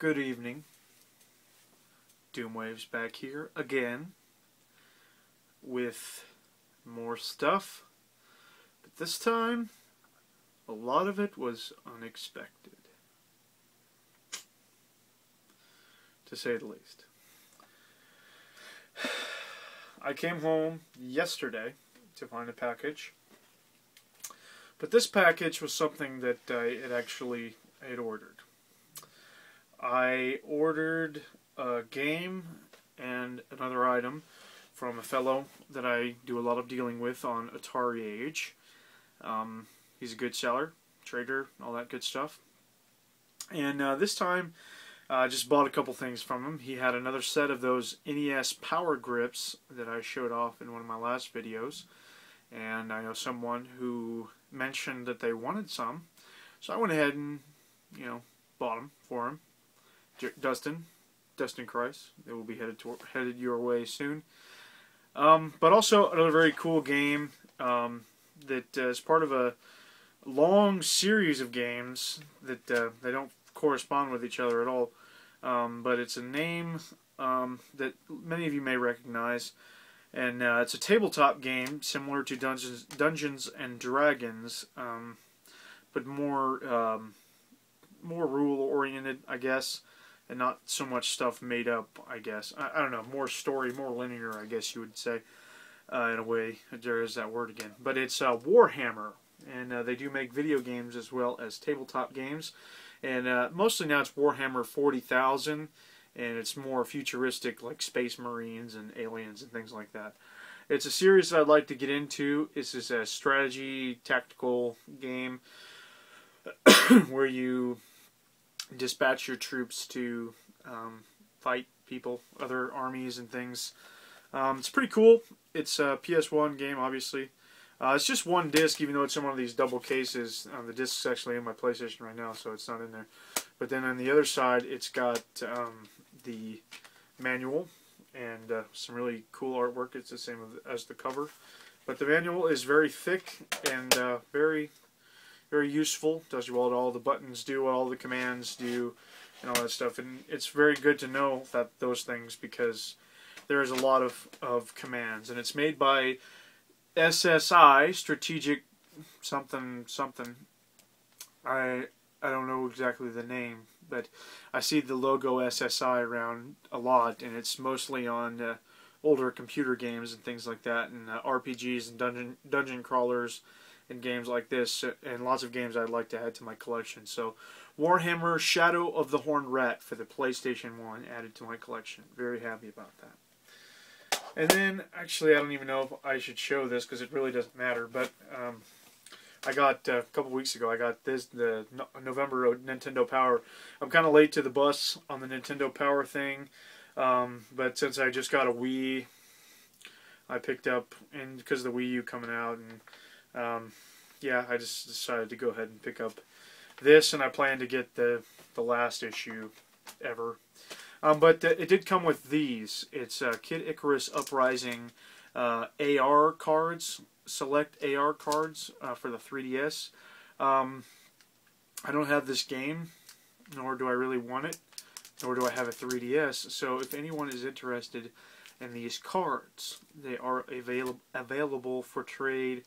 Good evening. Doomwaves back here again with more stuff, but this time a lot of it was unexpected, to say the least. I came home yesterday to find a package, but this package was something that I had ordered. I ordered a game and another item from a fellow that I do a lot of dealing with on Atari Age. He's a good seller, trader, all that good stuff. And this time, I just bought a couple things from him. He had another set of those NES power grips that I showed off in one of my last videos. And I know someone who mentioned that they wanted some. So I went ahead and, bought them for him. Dustin Kreis. They will be headed your way soon. But also another very cool game that is part of a long series of games that they don't correspond with each other at all. But it's a name that many of you may recognize, and it's a tabletop game similar to Dungeons and Dragons, but more rule oriented, I guess. And not so much stuff made up, I guess. I don't know, more story, more linear, I guess you would say, in a way. There is that word again. But it's Warhammer, and they do make video games as well as tabletop games. And mostly now it's Warhammer 40,000, and it's more futuristic, like Space Marines and aliens and things like that. It's a series that I'd like to get into. This is a strategy, tactical game where you dispatch your troops to fight people, other armies and things. It's pretty cool. It's a PS1 game, obviously. It's just one disc, even though it's in one of these double cases. The disc's actually in my PlayStation right now, so it's not in there. But then on the other side, it's got the manual and some really cool artwork. It's the same as the cover. But the manual is very thick and very useful. Tells you what all the buttons do, what all the commands do, and all that stuff. And it's very good to know those things, because there is a lot of commands. And it's made by SSI, Strategic something. I don't know exactly the name, but I see the logo SSI around a lot, and it's mostly on older computer games and things like that, and RPGs and dungeon crawlers and games like this, and lots of games I'd like to add to my collection. So Warhammer Shadow of the Horned Rat for the PlayStation 1 added to my collection. Very happy about that. And then, actually, I don't even know if I should show this because it really doesn't matter, but I got, a couple weeks ago, I got the November Nintendo Power. I'm kind of late to the bus on the Nintendo Power thing, but since I just got a Wii, I picked up, and because of the Wii U coming out, and yeah, I just decided to go ahead and pick up this, and I plan to get the last issue ever. But it did come with these. It's Kid Icarus Uprising AR cards, select AR cards for the 3DS. I don't have this game, nor do I really want it, nor do I have a 3DS. So if anyone is interested in these cards, they are available for trade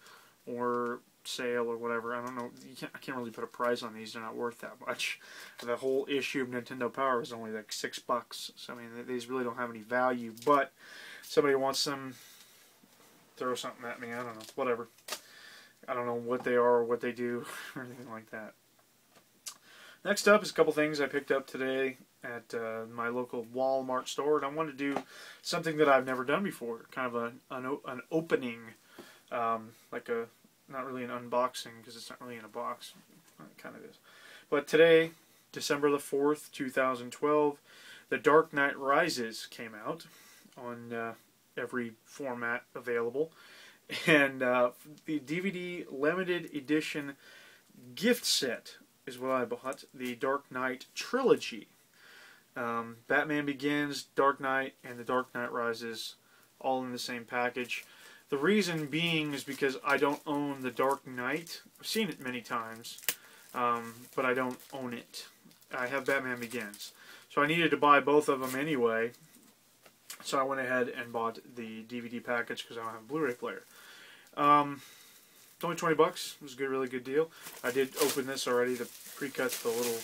or sale or whatever. I don't know. I can't really put a price on these. They're not worth that much. The whole issue of Nintendo Power is only like $6. So I mean, these really don't have any value. But somebody wants them, throw something at me. I don't know. Whatever. I don't know what they are or what they do or anything like that. Next up is a couple things I picked up today at my local Walmart store, and I wanted to do something that I've never done before. Kind of an opening. Like not really an unboxing, because it's not really in a box. It kind of is. But today, December the 4th, 2012, The Dark Knight Rises came out on every format available. And the DVD limited edition gift set is what I bought. The Dark Knight Trilogy. Batman Begins, Dark Knight, and The Dark Knight Rises all in the same package. The reason being is because I don't own The Dark Knight. I've seen it many times, but I don't own it. I have Batman Begins. So I needed to buy both of them anyway. So I went ahead and bought the DVD package because I don't have a Blu-ray player. Only $20. It was a good, really good deal. I did open this already to pre-cut the little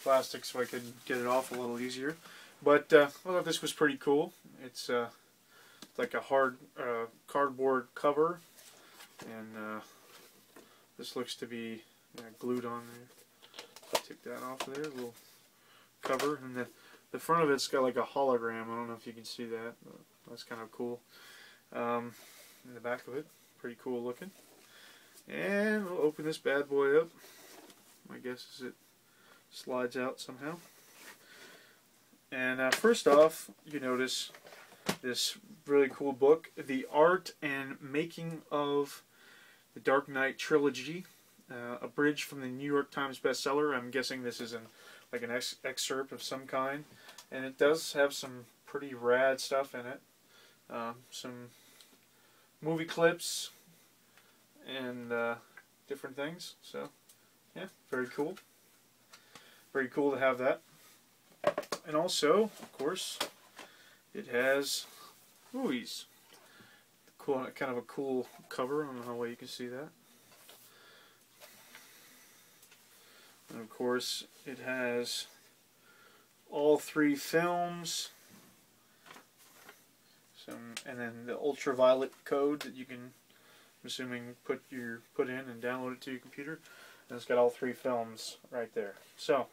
plastic so I could get it off a little easier. But I thought this was pretty cool. It's like a hard cardboard cover, and this looks to be glued on there. Take that off there, a little cover, and the front of it's got like a hologram. I don't know if you can see that, but that's kind of cool. In the back of it, pretty cool looking. And we'll open this bad boy up. My guess is it slides out somehow. And first off, you notice this really cool book, The Art and Making of the Dark Knight Trilogy, abridged from the New York Times bestseller. I'm guessing this is like an excerpt of some kind, and it does have some pretty rad stuff in it. Some movie clips and different things. So, yeah, very cool. Very cool to have that. And also, of course, it has movies. Cool, kind of a cool cover. I don't know how well you can see that. And of course, it has all 3 films. And then the ultraviolet code that you can, I'm assuming, put in and download it to your computer. And it's got all 3 films right there. So,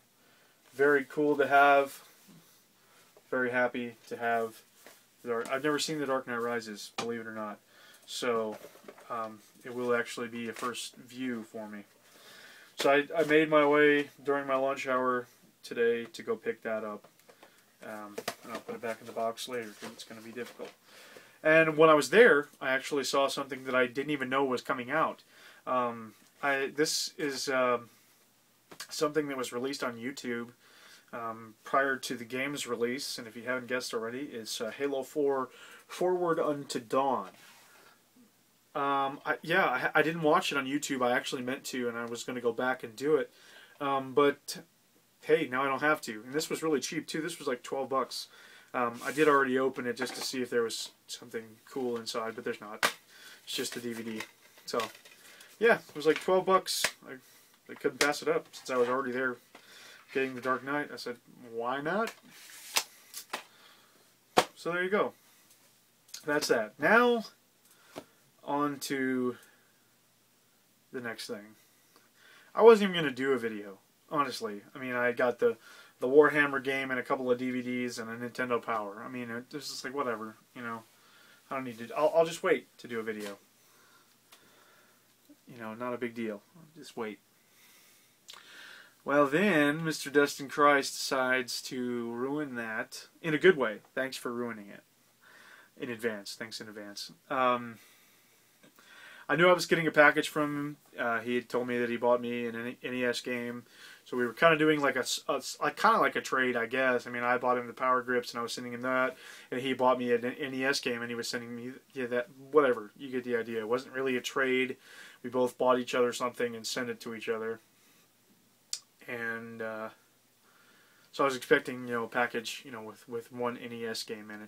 very cool to have. Very happy to have. I've never seen The Dark Knight Rises, believe it or not. So, it will actually be a first view for me. So I made my way during my lunch hour today to go pick that up. And I'll put it back in the box later because it's going to be difficult. And when I was there, I actually saw something that I didn't even know was coming out. This is something that was released on YouTube prior to the game's release, and if you haven't guessed already, it's Halo 4 Forward Unto Dawn. I didn't watch it on YouTube. I actually meant to, and I was going to go back and do it. But hey, now I don't have to. And this was really cheap too. This was like $12. I did already open it just to see if there was something cool inside, but there's not. It's just a DVD. So yeah, it was like $12. I couldn't pass it up since I was already there getting The Dark Knight. I said, why not? So there you go. That's that. Now, on to the next thing. I wasn't even going to do a video, honestly. I mean, I got the Warhammer game and a couple of DVDs and a Nintendo Power. I mean, it's just like, whatever, you know. I don't need to... I'll just wait to do a video. You know, not a big deal. I'll just wait. Well, then, Mr. Dustin Kreis decides to ruin that in a good way. Thanks for ruining it. In advance. Thanks in advance. I knew I was getting a package from him. He had told me that he bought me an NES game. So we were kind of doing like kind of like a trade, I guess. I mean, I bought him the Power Grips and I was sending him that. And he bought me an NES game and he was sending me that. Whatever. You get the idea. It wasn't really a trade. We both bought each other something and sent it to each other. And so I was expecting, you know, a package, you know, with one NES game in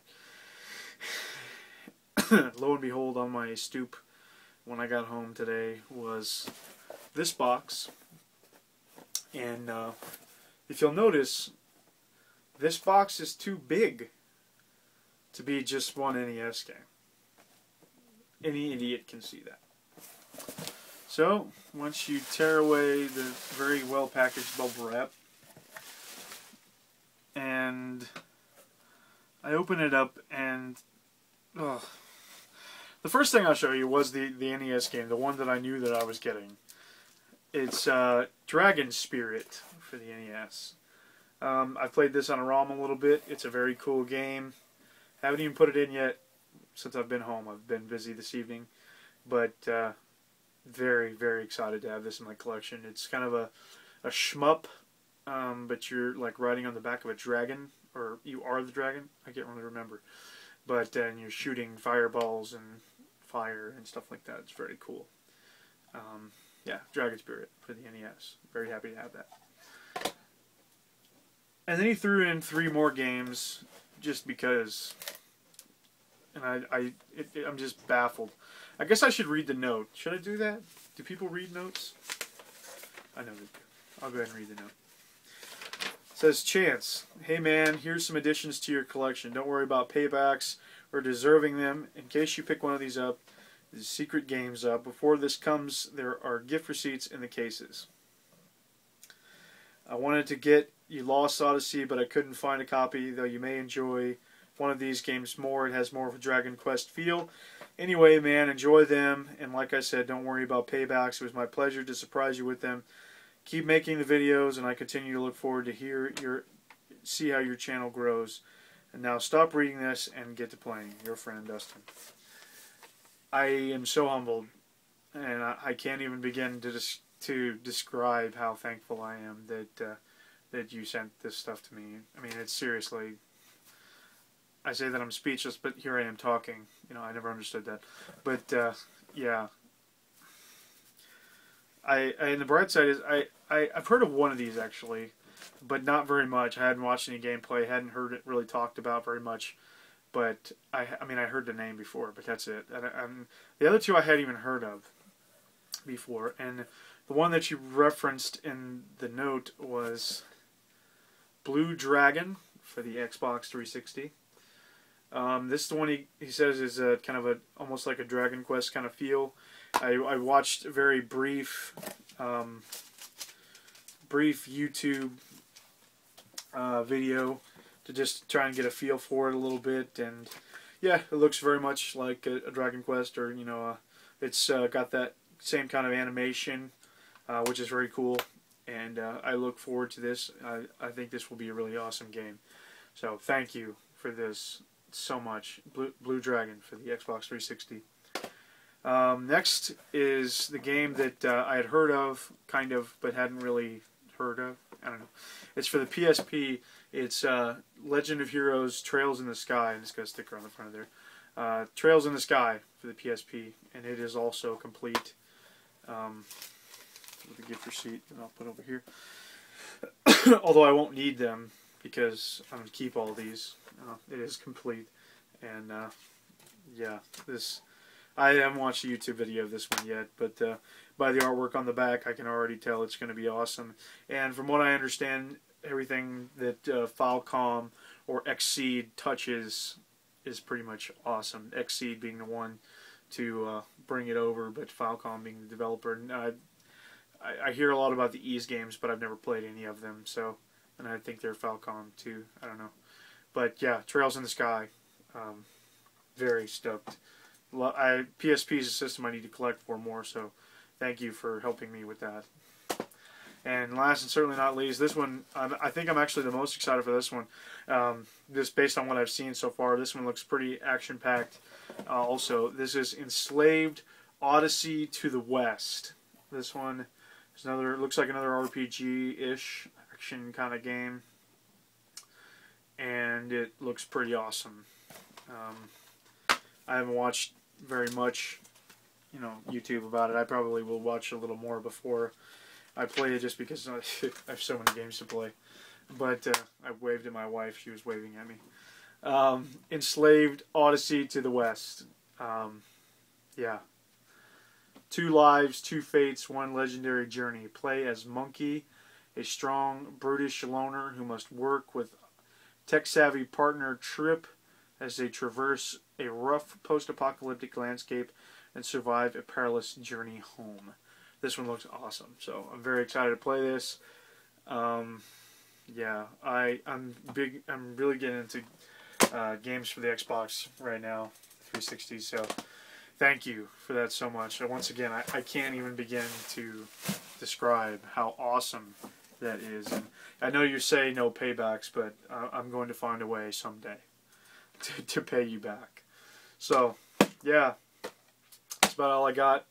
it. Lo and behold, on my stoop when I got home today was this box. And if you'll notice, this box is too big to be just one NES game. Any idiot can see that. So, once you tear away the very well packaged bubble wrap, and I open it up, and the first thing I'll show you was the NES game, the one that I knew that I was getting. It's Dragon Spirit for the NES. I've played this on a ROM a little bit. It's a very cool game. Haven't even put it in yet since I've been home. I've been busy this evening, but very, very excited to have this in my collection. It's kind of a shmup, but you're like riding on the back of a dragon, or you are the dragon. I can't really remember. But and you're shooting fireballs and fire and stuff like that. It's very cool. Yeah, Dragon Spirit for the NES. Very happy to have that. And then he threw in 3 more games just because. And I'm just baffled. I guess I should read the note. Should I do that? Do people read notes? I know they do. I'll go ahead and read the note. It says, Chance, hey man, here's some additions to your collection. Don't worry about paybacks or deserving them. In case you pick one of these up, the secret games up. Before this comes, there are gift receipts in the cases. I wanted to get you Lost Odyssey, but I couldn't find a copy, though you may enjoy one of these games more. It has more of a Dragon Quest feel. Anyway, man, enjoy them. And like I said, don't worry about paybacks. It was my pleasure to surprise you with them. Keep making the videos, and I continue to look forward to see how your channel grows. And now stop reading this and get to playing. Your friend, Dustin. I am so humbled, and I can't even begin to describe how thankful I am that you sent this stuff to me. I mean, it's seriously. I say that I'm speechless, but here I am talking. You know, I never understood that. But yeah, and the bright side is I've heard of one of these actually, but not very much. I hadn't watched any gameplay, hadn't heard it really talked about very much. But I mean, I heard the name before, but that's it. And the other 2 I hadn't even heard of before, and the one that you referenced in the note was Blue Dragon for the Xbox 360. This is the one he says is kind of almost like a Dragon Quest kind of feel. I watched a very brief YouTube video to just try and get a feel for it a little bit, and yeah, it looks very much like a Dragon Quest, or you know, it's got that same kind of animation, which is very cool, and I look forward to this. I think this will be a really awesome game. So thank you for this so much, Blue Dragon for the Xbox 360. Next is the game that I had heard of, kind of, but hadn't really heard of. I don't know. It's for the PSP. It's Legend of Heroes Trails in the Sky, and it's got a sticker on the front of there. Trails in the Sky for the PSP, and it is also complete with a gift receipt that I'll put over here. Although I won't need them because I'm going to keep all these. It is complete, and yeah, I haven't watched a YouTube video of this one yet, but by the artwork on the back, I can already tell it's going to be awesome. And from what I understand, everything that Falcom or Xseed touches is pretty much awesome. Xseed being the one to bring it over, but Falcom being the developer. And, I hear a lot about the Ease games, but I've never played any of them. So, and I think they're Falcom too. I don't know, but yeah, Trails in the Sky. Very stoked. PSP is a system I need to collect for more, so thank you for helping me with that. And last and certainly not least, this one, I think I'm actually the most excited for this one. Just based on what I've seen so far, this one looks pretty action-packed. Also, this is Enslaved Odyssey to the West. This one is looks like another RPG-ish action kind of game. And it looks pretty awesome. I haven't watched very much, you know, YouTube about it. I probably will watch a little more before I play it, just because I have so many games to play. But I waved at my wife; she was waving at me. Enslaved Odyssey to the West. Yeah. 2 lives, 2 fates, 1 legendary journey. Play as Monkey, a strong, brutish loner who must work with tech-savvy partner Trip as they traverse a rough post-apocalyptic landscape and survive a perilous journey home. This one looks awesome, so I'm very excited to play this. Yeah, I'm really getting into games for the Xbox right now, 360. So thank you for that so much. And once again, I can't even begin to describe how awesome that is. And I know you say no paybacks, but I'm going to find a way someday to pay you back. So, yeah, that's about all I got.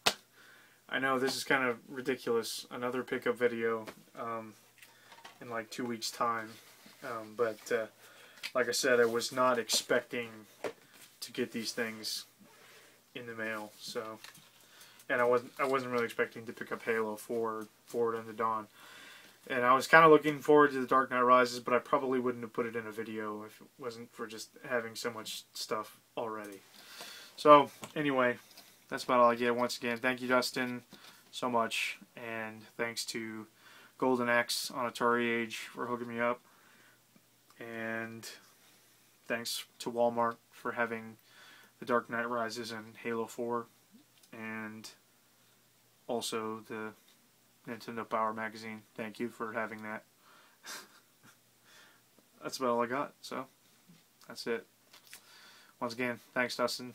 I know this is kind of ridiculous. Another pickup video in like 2 weeks' time. But like I said, I was not expecting to get these things in the mail. So, and I wasn't really expecting to pick up Halo 4 Forward Unto Dawn. And I was kind of looking forward to The Dark Knight Rises, but I probably wouldn't have put it in a video if it wasn't for just having so much stuff already. So, anyway, that's about all I get. Once again, thank you, Dustin, so much. And thanks to Golden Axe on Atari Age for hooking me up. And thanks to Walmart for having The Dark Knight Rises and Halo 4. And also the Nintendo Power Magazine. Thank you for having that. That's about all I got. So, that's it. Once again, thanks, Dustin.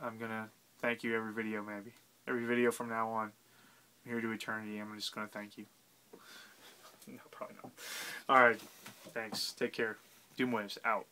I'm going to thank you every video, maybe. Every video from now on. Here to eternity, I'm just going to thank you. No, probably not. Alright, thanks. Take care. Doomwaves, out.